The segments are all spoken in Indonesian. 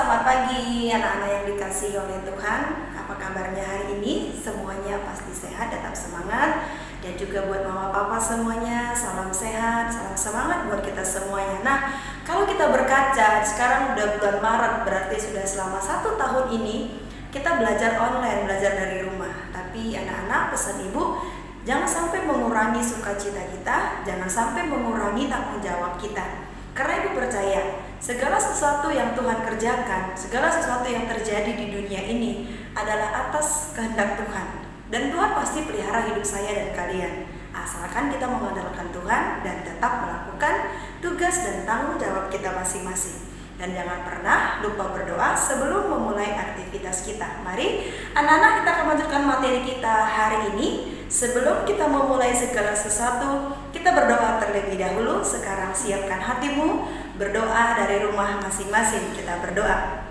Selamat pagi anak-anak yang dikasihi oleh Tuhan. Apa kabarnya hari ini? Semuanya pasti sehat, tetap semangat. Dan juga buat mama papa semuanya, salam sehat, salam semangat buat kita semuanya. Nah, kalau kita berkaca, sekarang udah bulan Maret, berarti sudah selama 1 tahun ini kita belajar online, belajar dari rumah. Tapi anak-anak, pesan ibu, jangan sampai mengurangi sukacita kita, jangan sampai mengurangi tanggung jawab kita. Karena ibu percaya, segala sesuatu yang Tuhan kerjakan, segala sesuatu yang terjadi di dunia ini adalah atas kehendak Tuhan. Dan Tuhan pasti pelihara hidup saya dan kalian, asalkan kita mengandalkan Tuhan dan tetap melakukan tugas dan tanggung jawab kita masing-masing. Dan jangan pernah lupa berdoa sebelum memulai aktivitas kita. Mari anak-anak, kita akan lanjutkan materi kita hari ini. Sebelum kita memulai segala sesuatu, kita berdoa terlebih dahulu. Sekarang siapkan hatimu, berdoa dari rumah masing-masing. Kita berdoa.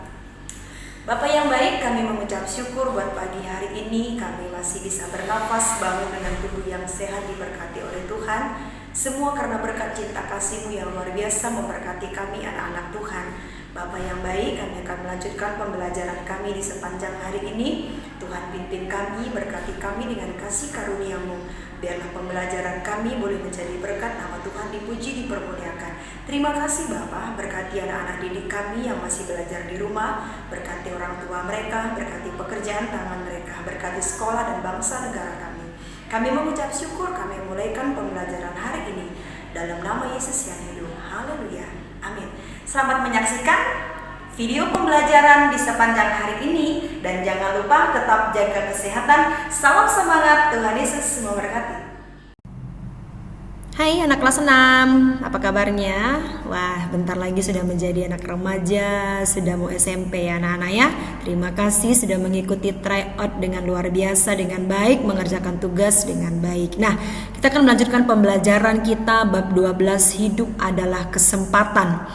Bapa yang baik, kami mengucap syukur buat pagi hari ini. Kami masih bisa bernafas, bangun dengan tubuh yang sehat, diberkati oleh Tuhan. Semua karena berkat cinta kasih-Mu yang luar biasa memberkati kami anak-anak Tuhan. Bapa yang baik, kami akan melanjutkan pembelajaran kami di sepanjang hari ini. Tuhan pimpin kami, berkati kami dengan kasih karunia-Mu. Biarlah pembelajaran kami boleh menjadi berkat, nama Tuhan dipuji, dipermuliakan. Terima kasih Bapa, berkati anak-anak didik kami yang masih belajar di rumah, berkati orang tua mereka, berkati pekerjaan tangan mereka, berkati sekolah dan bangsa negara kami. Kami mengucap syukur, kami mulaikan pembelajaran hari ini dalam nama Yesus yang hidup. Haleluya. Amin. Selamat menyaksikan video pembelajaran di sepanjang hari ini, dan jangan lupa tetap jaga kesehatan. Salam semangat, Tuhan Yesus memberkati. Hai anak kelas 6, apa kabarnya? Wah, bentar lagi sudah menjadi anak remaja, sudah mau SMP ya anak-anak ya. Terima kasih sudah mengikuti tryout dengan luar biasa, dengan baik, mengerjakan tugas dengan baik. Nah, kita akan melanjutkan pembelajaran kita bab 12, hidup adalah kesempatan.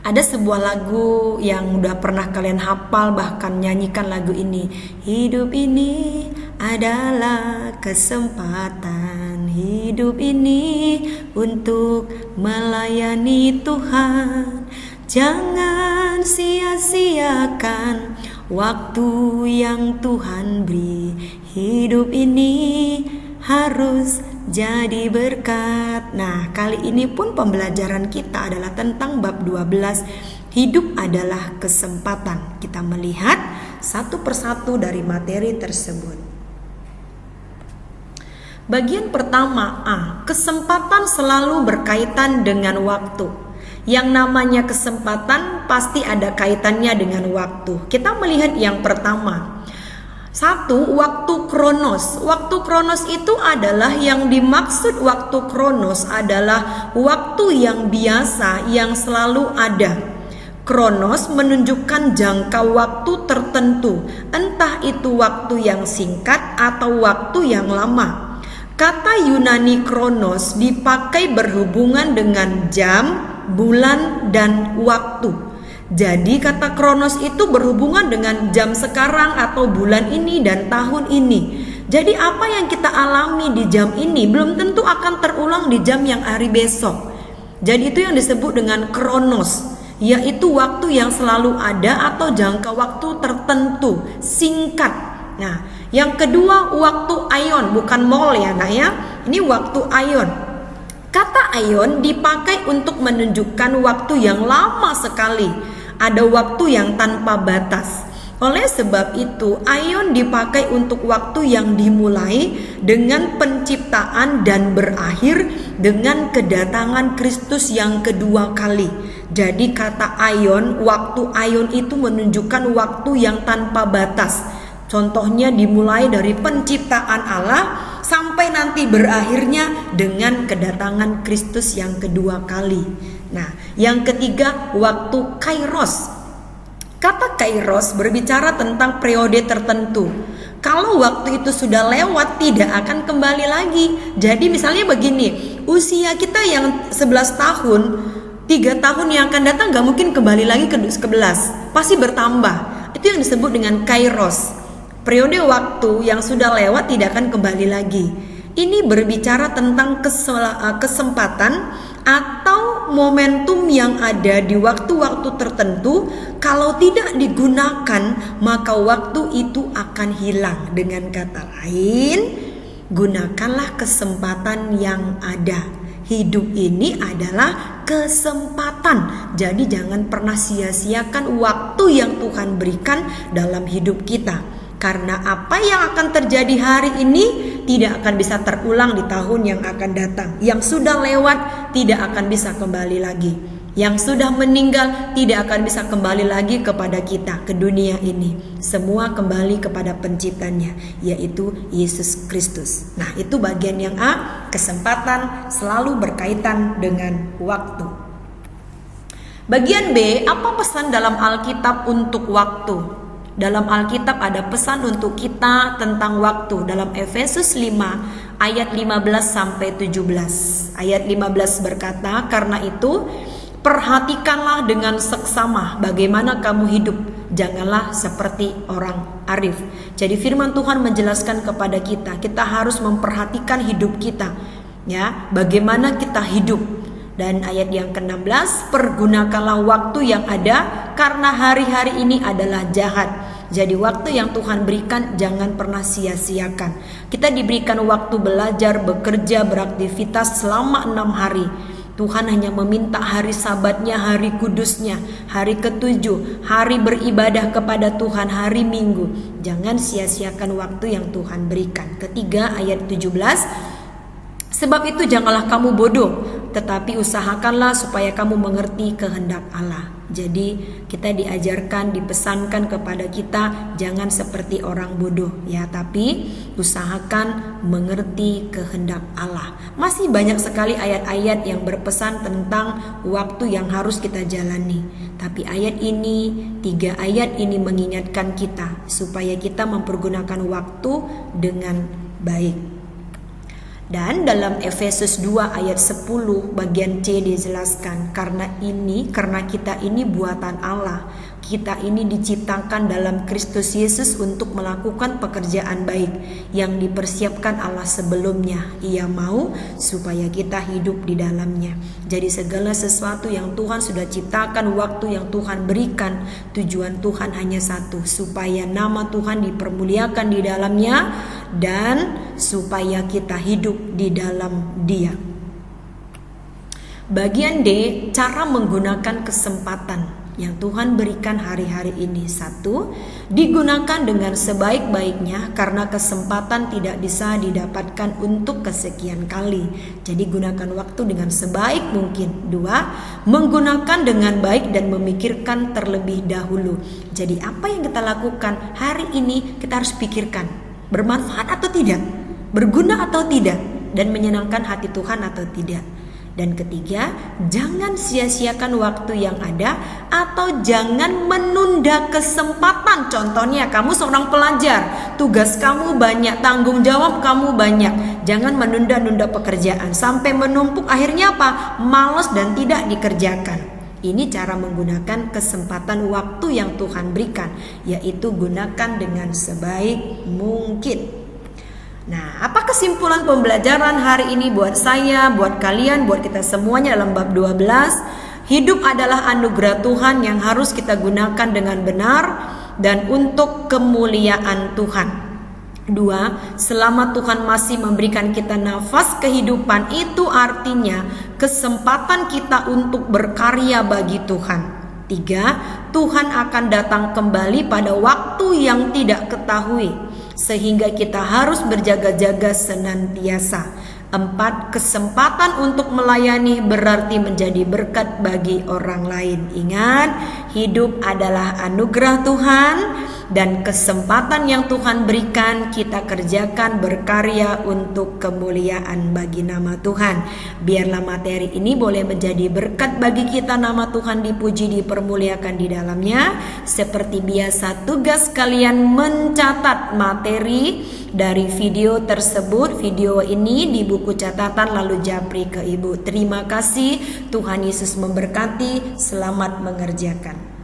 Ada sebuah lagu yang udah pernah kalian hafal, bahkan nyanyikan lagu ini. Hidup ini adalah kesempatan, hidup ini untuk melayani Tuhan. Jangan sia-siakan waktu yang Tuhan beri. Hidup ini harus jadi berkat. Nah, kali ini pun pembelajaran kita adalah tentang bab 12, hidup adalah kesempatan. Kita melihat satu persatu dari materi tersebut. Bagian pertama A, kesempatan selalu berkaitan dengan waktu. Yang namanya kesempatan pasti ada kaitannya dengan waktu. Kita melihat yang pertama. 1. Waktu kronos. Waktu kronos itu adalah, yang dimaksud waktu kronos adalah waktu yang biasa, yang selalu ada. Kronos menunjukkan jangka waktu tertentu, entah itu waktu yang singkat atau waktu yang lama. Kata Yunani kronos dipakai berhubungan dengan jam, bulan, dan waktu. Jadi kata kronos itu berhubungan dengan jam sekarang atau bulan ini dan tahun ini. Jadi apa yang kita alami di jam ini belum tentu akan terulang di jam yang hari besok. Jadi itu yang disebut dengan kronos, yaitu waktu yang selalu ada atau jangka waktu tertentu, singkat. Nah, yang kedua waktu aion, bukan mol ya nak ya. Ini waktu aion. Kata aion dipakai untuk menunjukkan waktu yang lama sekali. Ada waktu yang tanpa batas. Oleh sebab itu, aion dipakai untuk waktu yang dimulai dengan penciptaan dan berakhir dengan kedatangan Kristus yang kedua kali. Jadi kata aion, waktu aion itu menunjukkan waktu yang tanpa batas. Contohnya dimulai dari penciptaan Allah sampai nanti berakhirnya dengan kedatangan Kristus yang kedua kali. Nah, yang ketiga waktu kairos. Kata kairos berbicara tentang periode tertentu. Kalau waktu itu sudah lewat, tidak akan kembali lagi. Jadi misalnya begini, usia kita yang 11 tahun, 3 tahun yang akan datang gak mungkin kembali lagi ke 11, pasti bertambah. Itu yang disebut dengan kairos. Periode waktu yang sudah lewat tidak akan kembali lagi. Ini berbicara tentang kesempatan atau momentum yang ada di waktu-waktu tertentu, kalau tidak digunakan maka waktu itu akan hilang. Dengan kata lain, gunakanlah kesempatan yang ada. Hidup ini adalah kesempatan. Jadi jangan pernah sia-siakan waktu yang Tuhan berikan dalam hidup kita. Karena apa yang akan terjadi hari ini tidak akan bisa terulang di tahun yang akan datang. Yang sudah lewat tidak akan bisa kembali lagi. Yang sudah meninggal tidak akan bisa kembali lagi kepada kita, ke dunia ini. Semua kembali kepada penciptanya, yaitu Yesus Kristus. Nah, itu bagian yang A, kesempatan selalu berkaitan dengan waktu. Bagian B, apa pesan dalam Alkitab untuk waktu? Dalam Alkitab ada pesan untuk kita tentang waktu. Dalam Efesus 5 ayat 15 sampai 17. Ayat 15 berkata, "Karena itu perhatikanlah dengan seksama bagaimana kamu hidup. Janganlah seperti orang arif." Jadi firman Tuhan menjelaskan kepada kita, kita harus memperhatikan hidup kita, ya, bagaimana kita hidup. Dan ayat yang ke-16, "Pergunakanlah waktu yang ada karena hari-hari ini adalah jahat." Jadi waktu yang Tuhan berikan jangan pernah sia-siakan. Kita diberikan waktu belajar, bekerja, beraktivitas selama 6 hari. Tuhan hanya meminta hari sabatnya, hari kudusnya, hari ke-7, hari beribadah kepada Tuhan, hari Minggu. Jangan sia-siakan waktu yang Tuhan berikan. Ketiga, ayat 17, "Sebab itu janganlah kamu bodoh, tetapi usahakanlah supaya kamu mengerti kehendak Allah." Jadi kita diajarkan, dipesankan kepada kita jangan seperti orang bodoh, ya, tapi usahakan mengerti kehendak Allah. Masih banyak sekali ayat-ayat yang berpesan tentang waktu yang harus kita jalani. Tapi ayat ini, 3 ayat ini mengingatkan kita supaya kita mempergunakan waktu dengan baik. Dan dalam Efesus 2 ayat 10 bagian C dijelaskan, karena kita ini buatan Allah. Kita ini diciptakan dalam Kristus Yesus untuk melakukan pekerjaan baik yang dipersiapkan Allah sebelumnya. Ia mau supaya kita hidup di dalamnya. Jadi segala sesuatu yang Tuhan sudah ciptakan, waktu yang Tuhan berikan, tujuan Tuhan hanya satu, supaya nama Tuhan dipermuliakan di dalamnya dan supaya kita hidup di dalam Dia. Bagian D, cara menggunakan kesempatan yang Tuhan berikan hari-hari ini. 1, digunakan dengan sebaik-baiknya karena kesempatan tidak bisa didapatkan untuk kesekian kali. Jadi gunakan waktu dengan sebaik mungkin. 2, menggunakan dengan baik dan memikirkan terlebih dahulu. Jadi apa yang kita lakukan hari ini kita harus pikirkan, bermanfaat atau tidak, berguna atau tidak, dan menyenangkan hati Tuhan atau tidak. Dan ketiga, jangan sia-siakan waktu yang ada atau jangan menunda kesempatan. Contohnya, kamu seorang pelajar, tugas kamu banyak, tanggung jawab kamu banyak. Jangan menunda-nunda pekerjaan sampai menumpuk, akhirnya apa? Malas dan tidak dikerjakan. Ini cara menggunakan kesempatan waktu yang Tuhan berikan, yaitu gunakan dengan sebaik mungkin. Nah, apa kesimpulan pembelajaran hari ini buat saya, buat kalian, buat kita semuanya dalam bab 12? Hidup adalah anugerah Tuhan yang harus kita gunakan dengan benar dan untuk kemuliaan Tuhan. 2, selama Tuhan masih memberikan kita nafas kehidupan, itu artinya kesempatan kita untuk berkarya bagi Tuhan. 3, Tuhan akan datang kembali pada waktu yang tidak ketahui, sehingga kita harus berjaga-jaga senantiasa. 4, kesempatan untuk melayani berarti menjadi berkat bagi orang lain. Ingat, hidup adalah anugerah Tuhan dan kesempatan yang Tuhan berikan kita kerjakan, berkarya untuk kemuliaan bagi nama Tuhan. Biarlah materi ini boleh menjadi berkat bagi kita, nama Tuhan dipuji, dipermuliakan di dalamnya. Seperti biasa, tugas kalian mencatat materi dari video tersebut, video ini di buku catatan lalu japri ke Ibu. Terima kasih, Tuhan Yesus memberkati, selamat mengerjakan.